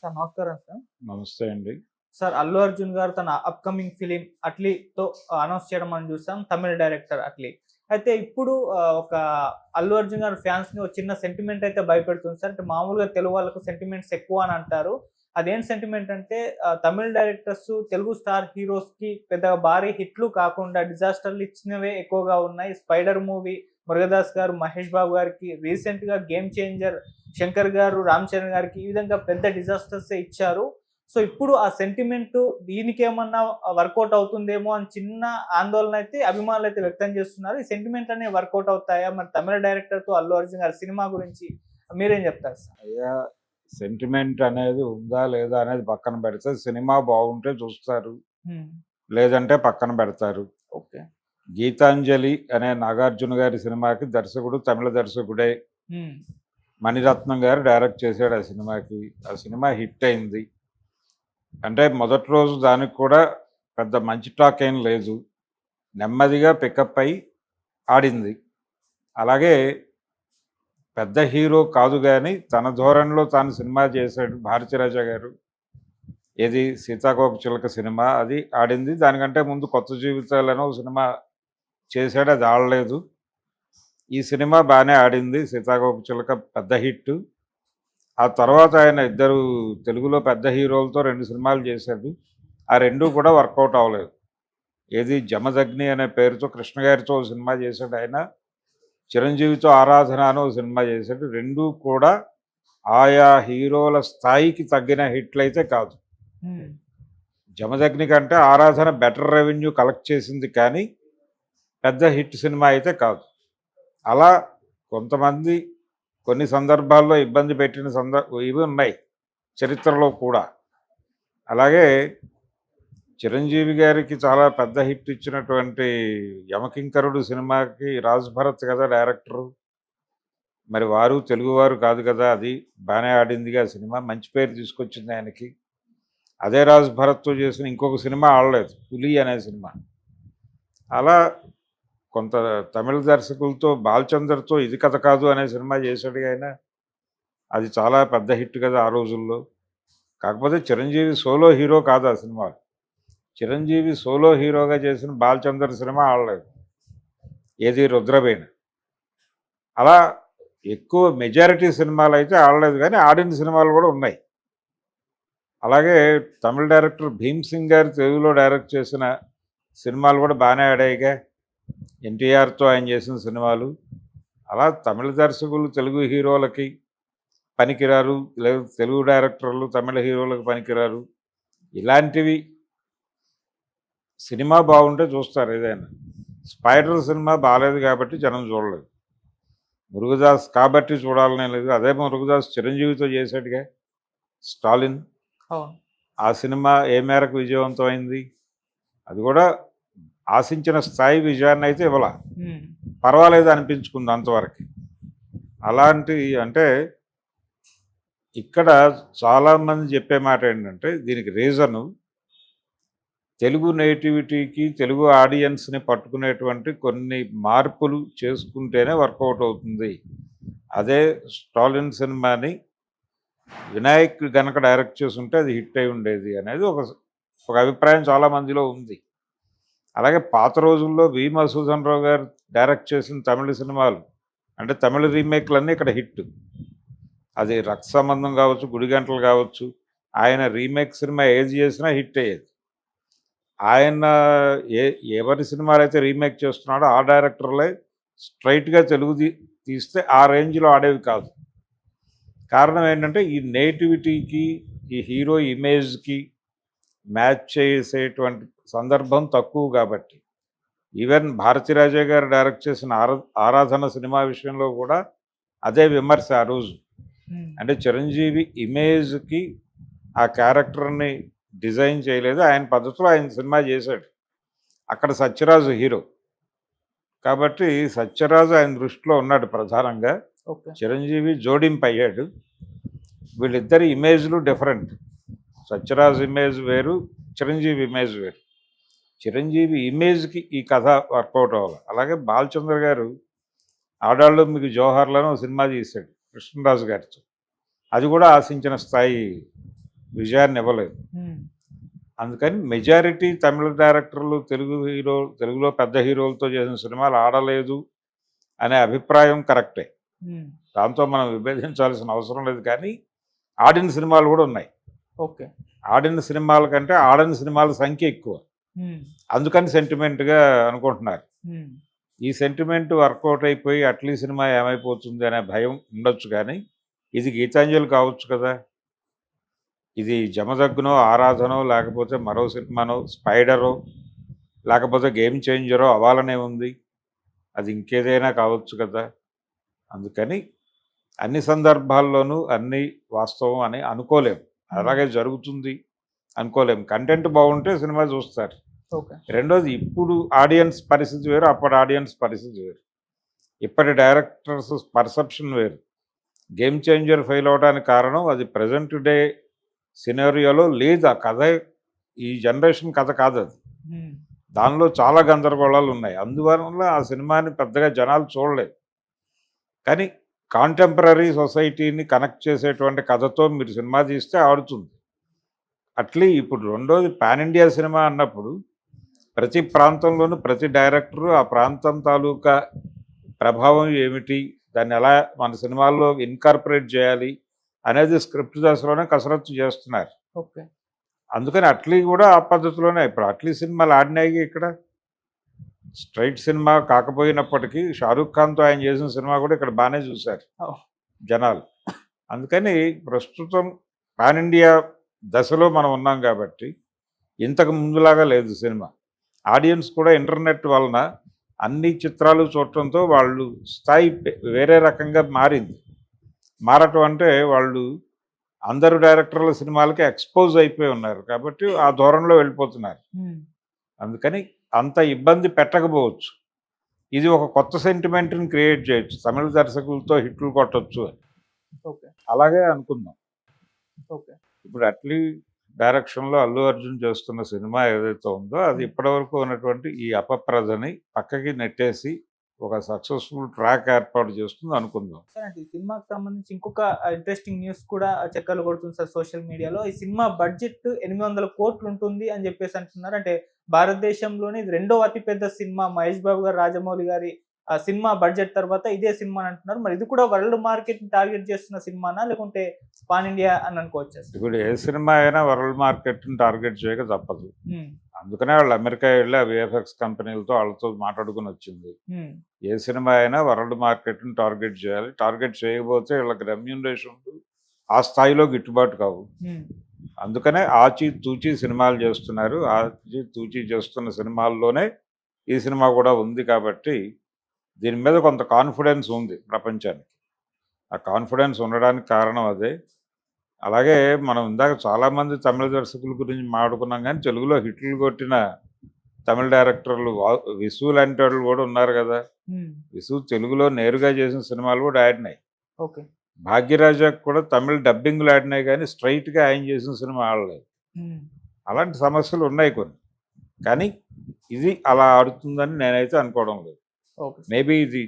Sir నమస్కారం sir. నమస్తే అండి. సార్ 'అల్లు అర్జున్' గారు తన అప్‌కమింగ్ ఫిల్మ్ 'అట్లీ'తో అనౌన్స్ చేయడం మనం చూసాం. తమిళ్ డైరెక్టర్ 'అట్లీ'. అయితే ఇప్పుడు ఒక 'అల్లు అర్జున్' గారి ఫ్యాన్స్‌ని ఒక చిన్న సెంటిమెంట్ అయితే భయపెడుతుంది సార్. అంటే మామూలుగా తెలుగు వాళ్ళకు సెంటిమెంట్స్ ఎక్కువ అని అంటారు. అదేం సెంటిమెంట్ అంటే తమిళ్ డైరెక్టర్స్ తెలుగు స్టార్ హీరోస్‌కి పెద్దగా భారీ హిట్లు కాకుండా డిజాస్టర్‌లు ఇచ్చినవే ఎక్కువగా ఉన్నాయి. 'స్పైడర్' మూవీ మురుగదాస్ గారు, మహేష్ బాబు గారికి, రీసెంట్‌గా 'గేమ్ చేంజర్' శంకర్ గారు, రామ్ చరణ్ గారికి ఈ విధంగా పెద్ద డిజాస్టర్సే ఇచ్చారు. సో, ఇప్పుడు ఆ సెంటిమెంటు దీనికేమన్నా వర్కౌట్ అవుతుందేమో అని చిన్న ఆందోళన అయితే అభిమానులైతే వ్యక్తం చేస్తున్నారు. ఈ సెంటిమెంట్ అనేవి వర్కౌట్ అవుతాయా? మరి తమిళ డైరెక్టర్‌తో అల్లు అర్జున్ గారి సినిమా గురించి మీరేం చెప్తారు సార్? అయ్యా, సెంటిమెంట్ అనేది ఉందా లేదా అనేది పక్కన పెడితే సినిమా బాగుంటే చూస్తారు. హ్మ్. లేదంటే పక్కన పెడతారు. ఓకే. 'గీతాంజలి' అనే నాగార్జున గారి సినిమాకి దర్శకుడు తమిళ దర్శకుడే. హ్మ్. మణిరత్నం గారు డైరెక్ట్ చేశాడు ఆ సినిమాకి. ఆ సినిమా హిట్ అయింది. అంటే మొదటి రోజు దానికి కూడా పెద్ద మంచి టాక్ ఏం లేదు. నెమ్మదిగా పికప్ అయి ఆడింది. అలాగే పెద్ద హీరో కాదు గాని తన ధోరణిలో తాను సినిమా చేశాడు భారతీరాజా గారు. ఏది 'సీతాకోకచిలక' సినిమా అది ఆడింది. దానికంటే ముందు 'కొత్త జీవితాలు' అని ఒక సినిమా చేశాడు, అది ఆడలేదు. ఈ సినిమా బాగానే ఆడింది. 'సీతాకోకచిలక' పెద్ద హిట్. ఆ తర్వాత ఆయన ఇద్దరు తెలుగులో పెద్ద హీరోలతో 2 సినిమాలు చేశాడు. ఆ 2 కూడా వర్కౌట్ అవ్వలేదు. ఏది 'జమదగ్ని' అనే పేరుతో కృష్ణ గారితో ఒక సినిమా చేశాడు ఆయన. చిరంజీవితో 'ఆరాధన' అని ఒక సినిమా చేశాడు. 2 కూడా ఆయా హీరోల స్థాయికి తగ్గిన హిట్లయితే కాదు. హ్మ్. 'జమదగ్ని' కంటే 'ఆరాధన' బెటర్ రెవెన్యూ కలెక్ట్ చేసింది కానీ పెద్ద హిట్ సినిమా అయితే కాదు. అలా కొంతమంది కొన్ని సందర్భాల్లో ఇబ్బంది పెట్టిన ఇవి ఉన్నాయి చరిత్రలో కూడా. అలాగే చిరంజీవి గారికి చాలా పెద్ద హిట్ ఇచ్చినటువంటి 'యమకింకరుడు' సినిమాకి రాజ్ భరత్ కదా డైరెక్టరు. మరి వారు తెలుగువారు కాదు కదా, అది బాగానే ఆడిందిగా సినిమా, మంచి పేరు తీసుకొచ్చింది ఆయనకి. అదే రాజ్ భరత్తో చేసిన ఇంకొక సినిమా ఆడలేదు, 'పులి' అనే సినిమా. అలా కొంత తమిళ దర్శకులతో బాలచందర్తో 'ఇది కథ కాదు' అనే సినిమా చేశాడు ఆయన. అది చాలా పెద్ద హిట్ కదా ఆ రోజుల్లో. కాకపోతే చిరంజీవి సోలో హీరో కాదు ఆ సినిమా. చిరంజీవి సోలో హీరోగా చేసిన బాలచందర్ సినిమా ఆడలేదు, ఏది 'రుద్రవీణ'. అలా ఎక్కువ మెజారిటీ సినిమాలు అయితే ఆడలేదు కానీ ఆడిన సినిమాలు కూడా ఉన్నాయి. అలాగే తమిళ డైరెక్టర్ భీమ్ సింగ్ గారు తెలుగులో డైరెక్ట్ చేసిన సినిమాలు కూడా బాగానే ఆడాయిగా, ఎన్టీఆర్తో ఆయన చేసిన సినిమాలు. అలా తమిళ దర్శకులు తెలుగు హీరోలకి పనికిరారు, లేదు తెలుగు డైరెక్టర్లు తమిళ హీరోలకు పనికిరారు. ఇలాంటివి సినిమా బాగుంటే చూస్తారు ఏదైనా. 'స్పైడర్' సినిమా బాగాలేదు కాబట్టి జనం చూడలేదు. మురుగదాస్ కాబట్టి చూడాలనే లేదు. అదే మురుగదాస్ చిరంజీవితో చేశాడుగా 'స్టాలిన్'. అవును. ఆ సినిమా ఏ మేరకు విజయవంతమైంది? అది కూడా ఆశించిన స్థాయి విజయాన్ని అయితే ఇవ్వాల, హ్మ్. పర్వాలేదు అనిపించుకుంది అంతవరకు. అలాంటి అంటే ఇక్కడ చాలామంది చెప్పే మాట ఏంటంటే దీనికి రీజను తెలుగు నేటివిటీకి, తెలుగు ఆడియన్స్ని పట్టుకునేటువంటి కొన్ని మార్పులు చేసుకుంటేనే వర్కౌట్ అవుతుంది. అదే 'స్టాలిన్' సినిమాని వినాయక్ గనక డైరెక్ట్ చేసుంటే అది హిట్ అయి ఉండేది అనేది ఒక అభిప్రాయం చాలామందిలో ఉంది. అలాగే పాత రోజుల్లో వి. మధుసూదన్ రావు గారు డైరెక్ట్ చేసిన తమిళ సినిమాలు అంటే తమిళ రీమేక్లన్నీ ఇక్కడ హిట్. అది 'రక్త సంబంధం' కావచ్చు, 'గుడిగంటలు' కావచ్చు, ఆయన రీమేక్ సినిమా ఏది చేసినా హిట్ అయ్యేది. ఆయన ఎవరి సినిమాలు అయితే రీమేక్ చేస్తున్నాడో ఆ డైరెక్టర్లే స్ట్రైట్గా తెలుగు తీస్తే ఆ రేంజ్లో ఆడేవి కాదు. కారణం ఏంటంటే ఈ నేటివిటీకి, ఈ హీరో ఇమేజ్కి మ్యాచ్ చేసేటువంటి సందర్భం తక్కువ కాబట్టి. ఈవెన్ భారతీరాజా గారు డైరెక్ట్ చేసిన 'ఆరాధన' సినిమా విషయంలో కూడా అదే విమర్శ ఆ రోజు. హ్మ్. అంటే చిరంజీవి ఇమేజ్కి ఆ క్యారెక్టర్ని డిజైన్ చేయలేదు, ఆయన పద్ధతిలో ఆయన సినిమా చేశాడు. అక్కడ సత్యరాజు హీరో కాబట్టి సత్యరాజు ఆయన దృష్టిలో ఉన్నాడు ప్రధానంగా. ఓకే. చిరంజీవి జోడింపు అయ్యాడు. వీళ్ళిద్దరి ఇమేజ్లు డిఫరెంట్. సత్యరాజు ఇమేజ్ వేరు, చిరంజీవి ఇమేజ్ వేరు. చిరంజీవి ఇమేజ్కి ఈ కథ వర్కౌట్ అవ్వాలి. అలాగే బాలచంద్ర గారు 'ఆడాళ్ళు మీకు జోహార్లను' ఒక సినిమా తీశాడు కృష్ణరాజు గారితో. అది కూడా ఆశించిన స్థాయి విజయాన్ని ఇవ్వలేదు. అందుకని మెజారిటీ తమిళ డైరెక్టర్లు తెలుగులో పెద్ద హీరోలతో చేసిన సినిమాలు ఆడలేదు అనే అభిప్రాయం కరెక్టే. దాంతో మనం విభేదించాల్సిన అవసరం లేదు. కానీ ఆడిన సినిమాలు కూడా ఉన్నాయి. ఓకే. ఆడిన సినిమాల కంటే ఆడని సినిమాల సంఖ్య ఎక్కువ. అందుకని సెంటిమెంట్గా అనుకుంటున్నారు. ఈ సెంటిమెంట్ వర్కౌట్ అయిపోయి అట్లీ సినిమా ఏమైపోతుంది అనే భయం ఉండొచ్చు. కానీ ఇది గీతాంజలి కావచ్చు కదా, ఇది జమదగ్నో, ఆరాధనో, లేకపోతే మరో సినిమానో, స్పైడరో, లేకపోతే గేమ్ చేంజరో అవ్వాలనే ఉంది. అది ఇంకేదైనా కావచ్చు కదా. అందుకని అన్ని సందర్భాల్లోనూ అన్ని వాస్తవం అని అనుకోలేం. అలాగే జరుగుతుంది అనుకోలేం. కంటెంట్ బాగుంటే సినిమా చూస్తారు. రెండోది, ఇప్పుడు ఆడియన్స్ పరిస్థితి వేరు, అప్పటి ఆడియన్స్ పరిస్థితి వేరు, ఇప్పటి డైరెక్టర్స్ పర్సెప్షన్ వేరు. గేమ్ చేంజర్ ఫెయిల్ అవడానికి కారణం అది ప్రజెంట్ డే సినారియోలో లేదు. ఆ కథ ఈ జనరేషన్ కథ కాదు. అది దానిలో చాలా గందరగోళాలు ఉన్నాయి. అందువల్ల ఆ సినిమాని పెద్దగా జనాలు చూడలేదు. కానీ కాంటెంపరీ సొసైటీని కనెక్ట్ చేసేటువంటి కథతో మీరు సినిమా తీస్తే ఆడుతుంది. అట్లీ ఇప్పుడు రెండోది, పాన్ ఇండియా సినిమా అన్నప్పుడు ప్రతి ప్రాంతంలోనూ ప్రతి డైరెక్టరు ఆ ప్రాంతం తాలూకా ప్రభావం ఏమిటి, దాన్ని ఎలా మన సినిమాల్లో ఇన్కార్పొరేట్ చేయాలి అనేది స్క్రిప్ట్ దశలోనే కసరత్తు చేస్తున్నారు. ఓకే. అందుకని అట్లీ కూడా ఆ పద్ధతిలోనే. ఇప్పుడు అట్లీ సినిమాలు ఆడినాయి. ఇక్కడ స్ట్రైట్ సినిమా కాకపోయినప్పటికీ షారూఖ్ ఖాన్తో ఆయన చేసిన సినిమా కూడా ఇక్కడ బాగానే చూశారు జనాలు. అందుకని ప్రస్తుతం పాన్ ఇండియా దశలో మనం ఉన్నాం కాబట్టి ఇంతకు ముందులాగా లేదు సినిమా. ఆడియన్స్ కూడా ఇంటర్నెట్ వలన అన్ని చిత్రాలు చూడటంతో వాళ్ళు స్థాయి వేరే రకంగా మారింది. మారటం అంటే వాళ్ళు అందరు డైరెక్టర్ల సినిమాలకి ఎక్స్పోజ్ అయిపోయి ఉన్నారు కాబట్టి ఆ ధోరణిలో వెళ్ళిపోతున్నారు. అందుకని అంత ఇబ్బంది పెట్టకపోవచ్చు. ఇది ఒక కొత్త సెంటిమెంట్ని క్రియేట్ చేయొచ్చు, తమిళ దర్శకులతో హిట్లు కొట్టచ్చు అని. అలాగే అనుకుందాం. ఇప్పుడు అట్లీ డైరెక్షన్లో అల్లు అర్జున్ చేస్తున్న సినిమా ఏదైతే ఉందో అది ఇప్పటివరకు ఉన్నటువంటి ఈ అపప్రదని పక్కకి నెట్టేసి ఒక సక్సెస్ఫుల్ ట్రాక్ ఏర్పాటు చేస్తుంది అనుకుందాం. సార్, అంటే ఈ సినిమాకి సంబంధించి ఇంకొక ఇంట్రెస్టింగ్ న్యూస్ కూడా చక్కర్లు కొడుతుంది సార్ సోషల్ మీడియాలో. ఈ సినిమా బడ్జెట్ 800 కోట్లు ఉంటుంది అని చెప్పేసి అంటున్నారు. అంటే భారతదేశంలోని ఇది రెండో అతిపెద్ద సినిమా, మహేష్ బాబు గారు, రాజమౌళి గారి సినిమా బడ్జెట్ తర్వాత ఇదే సినిమా అని అంటున్నారు. మరి ఇది కూడా వరల్డ్ మార్కెట్ ని టార్గెట్ చేస్తున్న సినిమానా, లేకుంటే పాన్ ఇండియా అని అనుకోవచ్చు? ఇప్పుడు ఏ సినిమా అయినా వరల్డ్ మార్కెట్ని టార్గెట్ చేయక తప్పదు. అందుకనే వాళ్ళు అమెరికా వెళ్ళి విఎఫ్ఎక్స్ కంపెనీలతో వాళ్ళతో మాట్లాడుకుని వచ్చింది. ఏ సినిమా అయినా వరల్డ్ మార్కెట్ని టార్గెట్ చేయాలి. టార్గెట్ చేయకపోతే వీళ్ళకి రెమ్యూనరేషన్ ఆ స్థాయిలో గిట్టుబాటు కావు. అందుకనే ఆచి తూచి సినిమాలు చేస్తున్నారు. ఆచి తూచి చేస్తున్న సినిమాల్లోనే ఈ సినిమా కూడా ఉంది. కాబట్టి దీని మీద కొంత కాన్ఫిడెన్స్ ఉంది ప్రపంచానికి. ఆ కాన్ఫిడెన్స్ ఉండడానికి కారణం అదే. అలాగే మనం ఇందాక చాలామంది తమిళ దర్శకుల గురించి మాట్లాడుకున్నాం, కానీ తెలుగులో హిట్లు కొట్టిన తమిళ డైరెక్టర్లు విసు లాంటి వాళ్ళు కూడా ఉన్నారు కదా. విసు తెలుగులో నేరుగా చేసిన సినిమాలు కూడా ఆడినాయి. భాగ్యరాజాకు కూడా తమిళ డబ్బింగ్లు ఆడినాయి, కానీ స్ట్రైట్గా ఆయన చేసిన సినిమా ఆడలేదు. అలాంటి సమస్యలు ఉన్నాయి కొన్ని. కానీ ఇది అలా ఆడుతుందని నేనైతే అనుకోవడం లేదు. మేబీ ఇది